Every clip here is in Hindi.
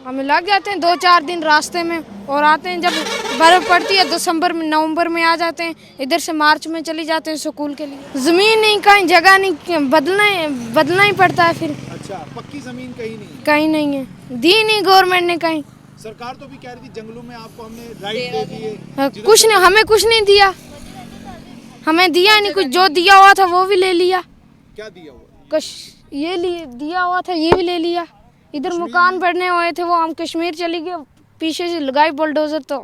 हमें लग जाते हैं 2-4 दिन रास्ते में, और आते हैं जब बर्फ़ पड़ती है दिसंबर में, नवंबर में आ जाते हैं। इधर से मार्च में चली जाते हैं स्कूल के लिए। ज़मीन नहीं, कहीं जगह नहीं, बदलना ही पड़ता है फिर। अच्छा, पक्की जमीन कहीं नहीं है? कहीं नहीं है, दी नहीं गवर्नमेंट ने कहीं। सरकार तो भी कह रही थी जंगलों में आपको हमने राइट दे दिए। कुछ नहीं, हमें कुछ नहीं दिया, हमें दिया नहीं कुछ। जो दिया हुआ था वो भी ले लिया। क्या दिया हुआ? कुछ ये लिए दिया हुआ था, ये भी ले लिया। इधर मकान बनने हुए थे, वो हम कश्मीर चली गए, पीछे से लगाई बुलडोजर। तो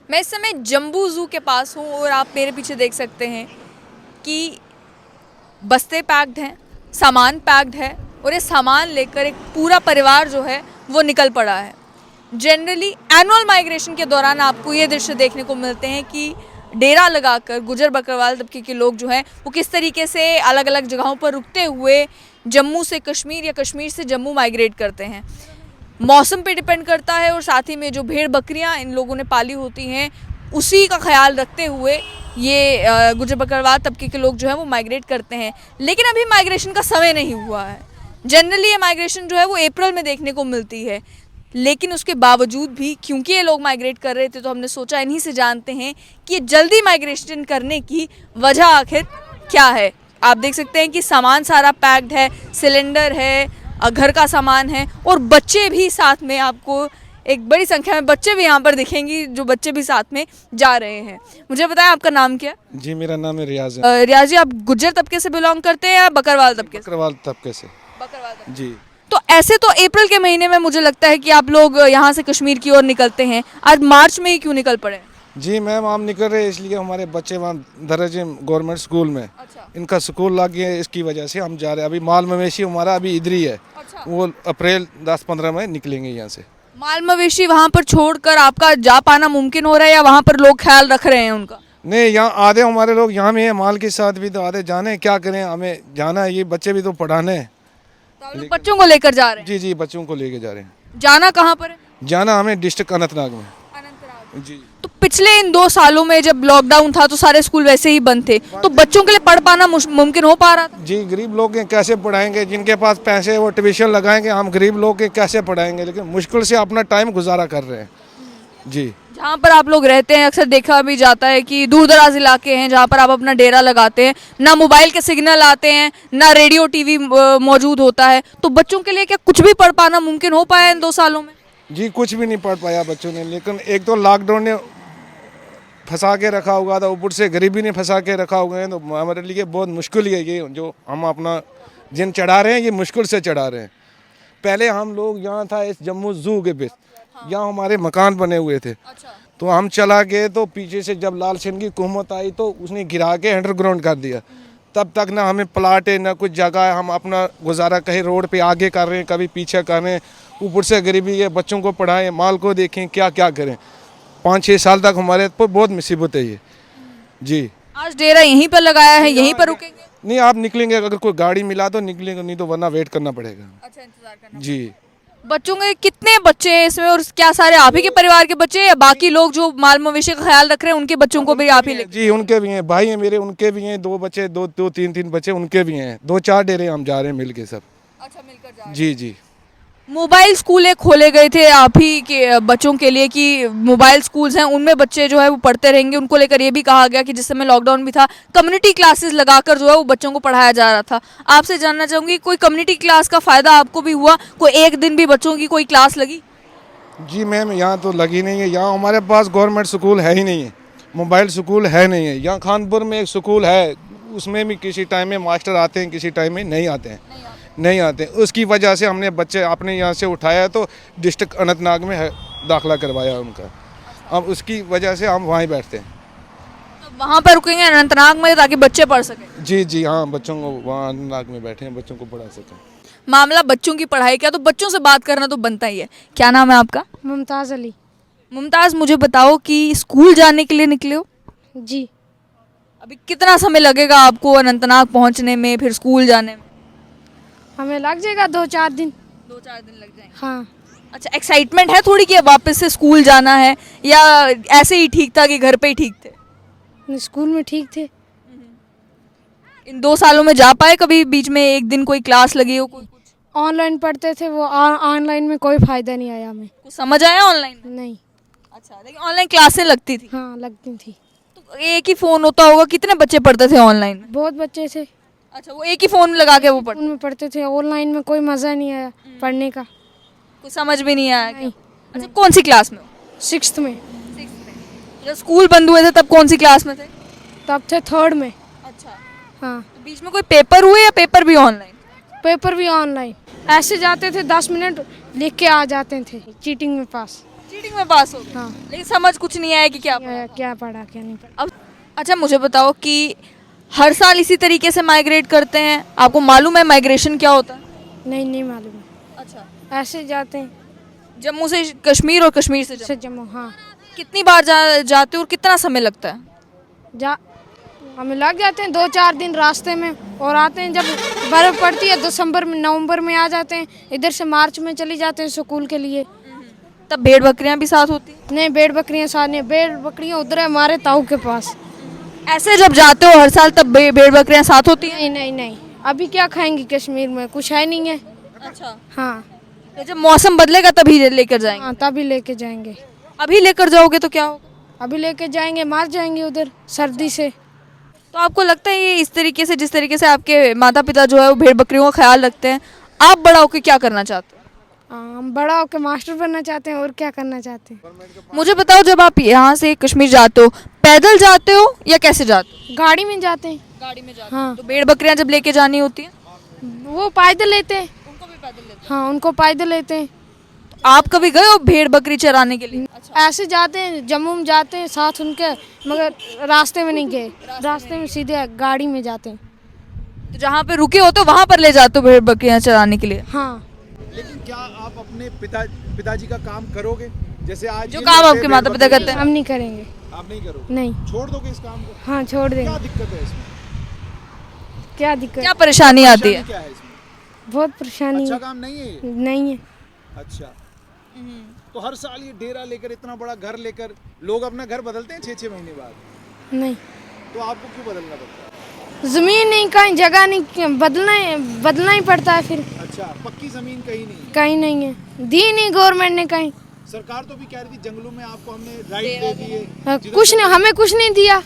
मैं इस समय जम्बू ज़ू के पास हूँ और आप मेरे पीछे देख सकते हैं कि बस्ते पैक्ड हैं, सामान पैक्ड है, और ये सामान लेकर एक पूरा परिवार जो है वो निकल पड़ा है। जनरली एनुअल माइग्रेशन के दौरान आपको ये दृश्य देखने को मिलते हैं कि डेरा लगाकर गुजर बकरवाल तबके के लोग जो हैं वो किस तरीके से अलग अलग जगहों पर रुकते हुए जम्मू से कश्मीर या कश्मीर से जम्मू माइग्रेट करते हैं। मौसम पे डिपेंड करता है, और साथ ही में जो भेड़ बकरियां इन लोगों ने पाली होती हैं उसी का ख्याल रखते हुए ये गुजर बकरवाल तबके के लोग जो है वो माइग्रेट करते हैं। लेकिन अभी माइग्रेशन का समय नहीं हुआ है। जनरली ये माइग्रेशन जो है वो अप्रैल में देखने को मिलती है, लेकिन उसके बावजूद भी क्योंकि ये लोग माइग्रेट कर रहे थे तो हमने सोचा इन्हीं से जानते हैं कि ये जल्दी माइग्रेशन करने की वजह आखिर क्या है। आप देख सकते हैं कि सामान सारा पैक्ड है, सिलेंडर है, घर का सामान है, और बच्चे भी साथ में, आपको एक बड़ी संख्या में बच्चे भी यहाँ पर दिखेंगी, जो बच्चे भी साथ में जा रहे हैं। मुझे बताएं आपका नाम क्या है? जी, मेरा नाम है रियाज है। रियाज जी, आप गुज्जर तबके से बिलोंग करते हैं या बकरवाल तबके से? बकरवाल तबके से। बकरवाल तबके। जी। तो ऐसे तो अप्रैल के महीने में मुझे लगता है कि आप लोग यहाँ से कश्मीर की ओर निकलते हैं, आज मार्च में ही क्यों निकल पड़े? जी मैम, हम निकल रहे इसलिए हमारे बच्चे वहाँ दर्जे गवर्नमेंट स्कूल में, अच्छा। इनका स्कूल लग गया है, इसकी वजह से हम जा रहे हैं। अभी माल मवेशी हमारा अभी इधर ही है। अच्छा। वो अप्रैल 10-15 में निकलेंगे यहाँ से। माल मवेशी वहाँ पर छोड़कर आपका जा पाना मुमकिन हो रहा है या वहाँ पर लोग ख्याल रख रहे हैं उनका? नहीं, यहाँ आधे हमारे लोग यहाँ में है, माल के साथ भी तो आधे जाने, क्या करें, हमें जाना है, ये बच्चे भी तो पढ़ाने हैं। तो आप लोग बच्चों को लेकर जा रहे हैं? जी जी, बच्चों को लेके जा रहे हैं। जाना कहाँ पर है? जाना हमें डिस्ट्रिक्ट अनंतनाग में। जी। तो पिछले इन 2 सालों में जब लॉकडाउन था तो सारे स्कूल वैसे ही बंद थे, तो बच्चों के लिए पढ़ पाना मुमकिन हो पा रहा था? जी, गरीब लोग के कैसे पढ़ाएंगे, जिनके पास पैसे वो ट्यूशन लगाएंगे, हम गरीब लोग के कैसे पढ़ाएंगे, लेकिन मुश्किल से अपना टाइम गुजारा कर रहे हैं। जी। जहाँ पर आप लोग रहते हैं अक्सर देखा भी जाता है कि दूर दराज इलाके हैं जहाँ पर आप अपना डेरा लगाते हैं, ना मोबाइल के सिग्नल आते हैं, ना रेडियो टीवी मौजूद होता है, तो बच्चों के लिए क्या कुछ भी पढ़ पाना मुमकिन हो पाया इन 2 सालों में? जी, कुछ भी नहीं पढ़ पाया बच्चों ने, लेकिन एक तो लॉकडाउन ने फंसा के रखा हुआ था, ऊपर से गरीबी ने फंसा के रखा हुआ है, तो हमारे लिए बहुत मुश्किल है ये जो हम अपना जिन चढ़ा रहे हैं, ये मुश्किल से चढ़ा रहे हैं। पहले हम लोग यहाँ था इस जम्मू ज़ू के बीच, यहाँ हमारे मकान बने हुए थे। अच्छा। तो हम चला गए, तो पीछे से जब लाल सिंह की हुकूमत आई तो उसने गिरा के अंडरग्राउंड कर दिया। तब तक ना हमें प्लाट है ना कुछ जगह है, हम अपना गुजारा कहीं रोड पे आगे कर रहे हैं, कभी पीछे कर रहे हैं, ऊपर से गरीबी है, बच्चों को पढ़ाएं, माल को देखें, क्या क्या करें। 5-6 साल तक हमारे पर बहुत मुसीबत है ये। जी। आज डेरा यहीं पर लगाया है, यहीं पर रुकेंगे? नहीं, आप निकलेंगे, अगर कोई गाड़ी मिला तो निकलेंगे, नहीं तो वरना वेट करना पड़ेगा। अच्छा, इंतजार करना। जी। बच्चों के कितने बच्चे हैं इसमें, और क्या सारे आप ही के परिवार के बच्चे हैं या बाकी लोग जो माल मवेशी का ख्याल रख रहे हैं उनके बच्चों को भी आप ही ले? जी, उनके भी हैं, भाई हैं मेरे, उनके भी हैं 2 बच्चे, 2-3 बच्चे उनके भी हैं। 2-4 डेरे हम जा रहे हैं मिलके सब। अच्छा, मिलकर जा रहे हैं। जी जी। मोबाइल स्कूल एक खोले गए थे आप ही के बच्चों के लिए कि मोबाइल स्कूल्स हैं उनमें बच्चे जो है वो पढ़ते रहेंगे, उनको लेकर ये भी कहा गया कि जिस समय लॉकडाउन भी था कम्युनिटी क्लासेस लगाकर जो है वो बच्चों को पढ़ाया जा रहा था। आपसे जानना चाहूँगी कोई कम्युनिटी क्लास का फ़ायदा आपको भी हुआ, कोई एक दिन भी बच्चों की कोई क्लास लगी? जी मैम, यहाँ तो लगी नहीं है, यहाँ हमारे पास गवर्नमेंट स्कूल है ही नहीं है, मोबाइल स्कूल है नहीं है। यहाँ खानपुर में एक स्कूल है, उसमें भी किसी टाइम में मास्टर आते हैं, किसी टाइम में नहीं आते हैं, नहीं आते। उसकी वजह से हमने बच्चे अपने यहाँ से उठाया तो डिस्ट्रिक्ट अनंतनाग में दाखिला करवाया उनका। अब उसकी वजह से हम वहीं बैठते हैं। तो वहाँ पर रुकेंगे अनंतनाग में ताकि बच्चे पढ़ सकें? जी जी, हाँ, बच्चों को वहाँ अनंतनाग में बैठे हैं, बच्चों को पढ़ा सकें। मामला बच्चों की पढ़ाई का, तो बच्चों से बात करना तो बनता ही है। क्या नाम है आपका? मुमताज़ अली। मुमताज़, मुझे बताओ कि स्कूल जाने के लिए निकले हो? जी। अभी कितना समय लगेगा आपको अनंतनाग पहुँचने में, फिर स्कूल जाने में? हमें लग जाएगा 2-4 दिन। 2-4 दिन लग जाएंगे। हाँ। अच्छा, एक्साइटमेंट है थोड़ी कि वापस से स्कूल जाना है, या ऐसे ही ठीक था कि घर पे ही ठीक थे? स्कूल में ठीक थे। इन 2 सालों में जा पाए कभी बीच में एक दिन कोई क्लास लगी हो? कोई कुछ ऑनलाइन पढ़ते थे वो ऑनलाइन में कोई फ़ायदा नहीं आया हमें। कुछ समझ आया ऑनलाइन में? नहीं। अच्छा, लेकिन ऑनलाइन क्लासें लगती थी हाँ लगती थी। तो एक ही फ़ोन होता होगा, कितने बच्चे पढ़ते थे ऑनलाइन में? बहुत बच्चे थे अच्छा, वो एक ही फ़ोन लगा के वो पढ़ते, उनमें पढ़ते थे। ऑनलाइन में कोई मज़ा नहीं आया पढ़ने का। कुछ समझ भी नहीं आया क्या? नहीं। अच्छा, कौन सी क्लास में हो? 6th में। जब स्कूल बंद हुए थे तब कौन सी क्लास में थे? तब थे 3rd में। अच्छा, हाँ तो बीच में कोई पेपर हुए या पेपर भी ऑनलाइन? पेपर भी ऑनलाइन। ऐसे जाते थे 10 मिनट लिख के आ जाते थे, चीटिंग में पास। चीटिंग में पास हो गए? हाँ। लेकिन समझ कुछ नहीं आया कि क्या पढ़ा। क्या पढ़ा क्या नहीं पढ़ा। अब अच्छा, मुझे बताओ कि हर साल इसी तरीके से माइग्रेट करते हैं? आपको मालूम है माइग्रेशन क्या होता है? नहीं मालूम है। अच्छा, ऐसे जाते हैं जम्मू से कश्मीर और कश्मीर से से जम्मू। जम्मू। हाँ कितनी बार जाते हो और कितना समय लगता है? जा हमें लग जाते हैं 2-4 दिन रास्ते में, और आते हैं जब बर्फ़ पड़ती है दिसंबर में नवंबर में आ जाते हैं। इधर से मार्च में चली जाते हैं स्कूल के लिए। तब भेड़ बकरियां भी साथ होती हैं? नहीं, भेड़ बकरियाँ साथ नहीं। भेड़ बकरियाँ उधर है हमारे ताऊ के पास। ऐसे जब जाते हो हर साल तब भेड़ बकरियां साथ होती हैं? नहीं। अभी क्या खाएंगी कश्मीर में, कुछ है नहीं है। अच्छा, हाँ तो जब मौसम बदलेगा तभी लेकर जाएंगे? हाँ तभी लेके जाएंगे। अभी लेकर जाओगे तो क्या होगा? अभी लेके जाएंगे, मार जाएंगे उधर सर्दी से। तो आपको लगता है ये इस तरीके से, जिस तरीके से आपके माता पिता जो है वो भेड़ बकरियों का ख्याल रखते हैं, आप बड़ा होकर क्या करना चाहते हो? हम बड़ा होकर मास्टर बनना चाहते हैं, और क्या करना चाहते हैं। मुझे बताओ, जब आप यहाँ से कश्मीर जाते हो पैदल जाते हो या कैसे जाते हो? गाड़ी में जाते हैं। गाड़ी में जाते हाँ तो भेड़ बकरियां जब लेके जानी होती है वो पैदल लेते हैं। उनको भी पैदल लेते हाँ उनको पैदल लेते हैं। हैं। आप कभी गए हो भेड़ बकरी चराने के लिए? ऐसे जाते हैं, जम्मू में जाते हैं साथ उनके, मगर रास्ते में नहीं गए। रास्ते में सीधे गाड़ी में जाते हैं। तो जहाँ पे रुके हो तो वहाँ पर ले जाते हो भेड़ बकरियां चराने के लिए? हाँ लेकिन क्या आप अपने पिताजी का काम करोगे? जैसे आज जो ये काम लोग आपके भेड़ माता पिता बकरी- करते हैं? हम नहीं करेंगे। आप नहीं करोगे? नहीं। छोड़ दोगे इस काम को? हाँ छोड़ क्या देंगे। दिक्कत है इसमें? क्या दिक्कत। क्या परेशानी आती है? क्या है इसमें? बहुत परेशानी अच्छा है। काम नहीं है ये? नहीं है। अच्छा, तो हर साल ये डेरा लेकर, इतना बड़ा घर लेकर लोग अपना घर बदलते हैं 6-6 महीने बाद, नहीं, तो आपको क्यों बदलना पड़ता है? जमीन नहीं, कहीं जगह नहीं, बदलना ही पड़ता है फिर। अच्छा, पक्की जमीन कहीं नहीं? कहीं नहीं है, दी नहीं गवर्नमेंट ने कहीं। सरकार तो भी कह रही थी जंगलों में आपको हमने राइट दे दिए। कुछ नहीं, हमें कुछ नहीं दिया।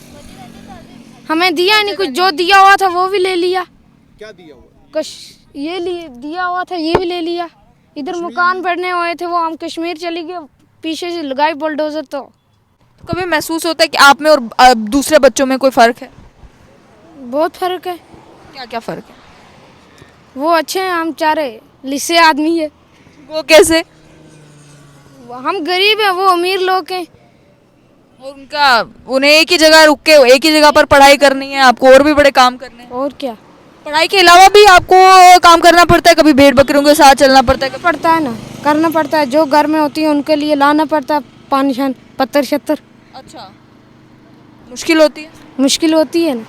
हमें दिया नहीं कुछ, जो दिया हुआ था वो भी ले लिया। क्या दिया हुआ? कुछ ये लिए दिया हुआ था, ये भी ले लिया। इधर मकान बनने हुए थे, वो हम कश्मीर चली गए, पीछे से लगाई बुलडोजर। तो कभी महसूस होता है कि आप में और दूसरे बच्चों में कोई फर्क है? बहुत फर्क है। क्या क्या फर्क है? वो अच्छे हैं, हम चारे लिसे आदमी है। वो कैसे? हम गरीब हैं, वो अमीर लोग हैं। उन्हें एक ही जगह रुक के एक ही जगह पर पढ़ाई करनी है, आपको और भी बड़े काम करने हैं। और क्या, पढ़ाई के अलावा भी आपको काम करना पड़ता है, कभी भेड़ बकरियों के साथ चलना पड़ता है? पड़ता है ना, करना पड़ता है। जो घर में होती है उनके लिए लाना पड़ता है, पानी शान पत्थर शत्तर। अच्छा, मुश्किल होती है? मुश्किल होती है ना।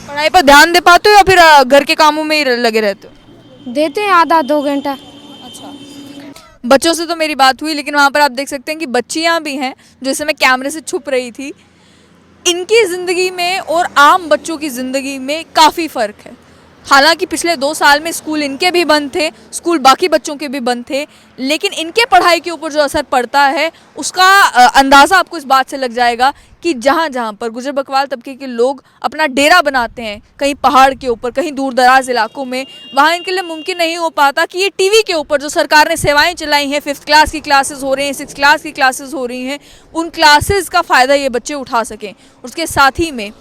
पढ़ाई पर ध्यान दे पाते हो या फिर घर के कामों में ही लगे रहते हो? देते हैं आधा 2 घंटा। अच्छा, बच्चों से तो मेरी बात हुई, लेकिन वहाँ पर आप देख सकते हैं कि बच्चियाँ भी हैं जो इस समय कैमरे से छुप रही थी। इनकी ज़िंदगी में और आम बच्चों की ज़िंदगी में काफ़ी फ़र्क है। हालांकि पिछले 2 साल में स्कूल इनके भी बंद थे, स्कूल बाकी बच्चों के भी बंद थे, लेकिन इनके पढ़ाई के ऊपर जो असर पड़ता है उसका अंदाज़ा आपको इस बात से लग जाएगा कि जहाँ जहाँ पर गुजर बकवाल तबके के लोग अपना डेरा बनाते हैं, कहीं पहाड़ के ऊपर, कहीं दूर दराज इलाकों में, वहाँ इनके लिए मुमकिन नहीं हो पाता कि ये टीवी के ऊपर जो सरकार ने सेवाएं चलाई हैं, 5th क्लास की क्लासेस हो रही हैं, 6th क्लास की क्लासेस हो रही हैं, उन क्लासेस का फ़ायदा ये बच्चे उठा सकें। उसके साथ ही में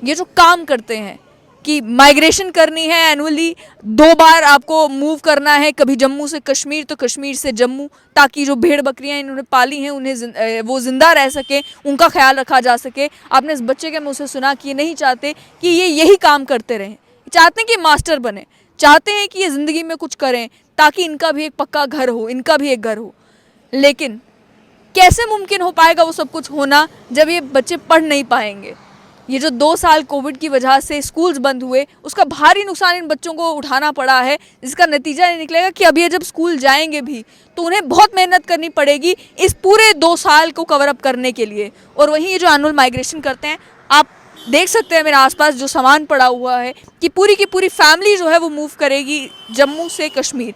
ये जो काम करते हैं कि माइग्रेशन करनी है, एनुअली 2 बार आपको मूव करना है, कभी जम्मू से कश्मीर तो कश्मीर से जम्मू, ताकि जो भेड़ बकरियां इन्होंने पाली हैं उन्हें वो ज़िंदा रह सके, उनका ख्याल रखा जा सके। आपने इस बच्चे के मुँह से सुना कि ये नहीं चाहते कि ये यही काम करते रहें, चाहते हैं कि मास्टर बने, चाहते हैं कि ये ज़िंदगी में कुछ करें ताकि इनका भी एक पक्का घर हो, इनका भी एक घर हो। लेकिन कैसे मुमकिन हो पाएगा वो सब कुछ होना जब ये बच्चे पढ़ नहीं पाएंगे? ये जो 2 साल कोविड की वजह से स्कूल्स बंद हुए, उसका भारी नुकसान इन बच्चों को उठाना पड़ा है, जिसका नतीजा ये निकलेगा कि अब ये जब स्कूल जाएंगे भी तो उन्हें बहुत मेहनत करनी पड़ेगी इस पूरे 2 साल को कवर अप करने के लिए। और वहीं ये जो एनुअल माइग्रेशन करते हैं, आप देख सकते हैं मेरे आसपास जो सामान पड़ा हुआ है कि पूरी की पूरी फैमिली जो है वो मूव करेगी जम्मू से कश्मीर।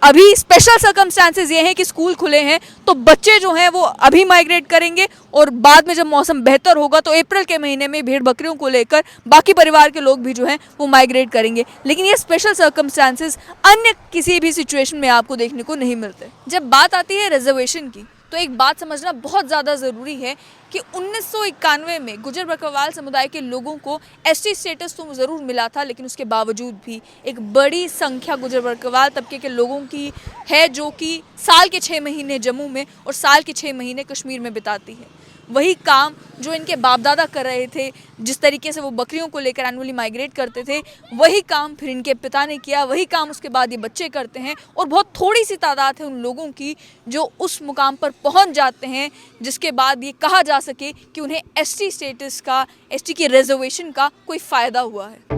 अभी स्पेशल सर्कमस्टांसेस ये हैं कि स्कूल खुले हैं तो बच्चे जो हैं वो अभी माइग्रेट करेंगे और बाद में जब मौसम बेहतर होगा तो अप्रैल के महीने में भेड़ बकरियों को लेकर बाकी परिवार के लोग भी जो हैं वो माइग्रेट करेंगे। लेकिन ये स्पेशल सर्कमस्टांसेस अन्य किसी भी सिचुएशन में आपको देखने को नहीं मिलते। जब बात आती है रिजर्वेशन की तो एक बात समझना बहुत ज़्यादा ज़रूरी है कि 1991 में गुजर बकरवाल समुदाय के लोगों को एसटी स्टेटस तो ज़रूर मिला था, लेकिन उसके बावजूद भी एक बड़ी संख्या गुजर बकरवाल तबके के लोगों की है जो कि साल के 6 महीने जम्मू में और साल के 6 महीने कश्मीर में बिताती है। वही काम जो इनके बाप दादा कर रहे थे, जिस तरीके से वो बकरियों को लेकर एनुअली माइग्रेट करते थे, वही काम फिर इनके पिता ने किया, वही काम उसके बाद ये बच्चे करते हैं। और बहुत थोड़ी सी तादाद है उन लोगों की जो उस मुकाम पर पहुंच जाते हैं जिसके बाद ये कहा जा सके कि उन्हें एसटी स्टेटस का, एसटी की रिजर्वेशन का कोई फ़ायदा हुआ है।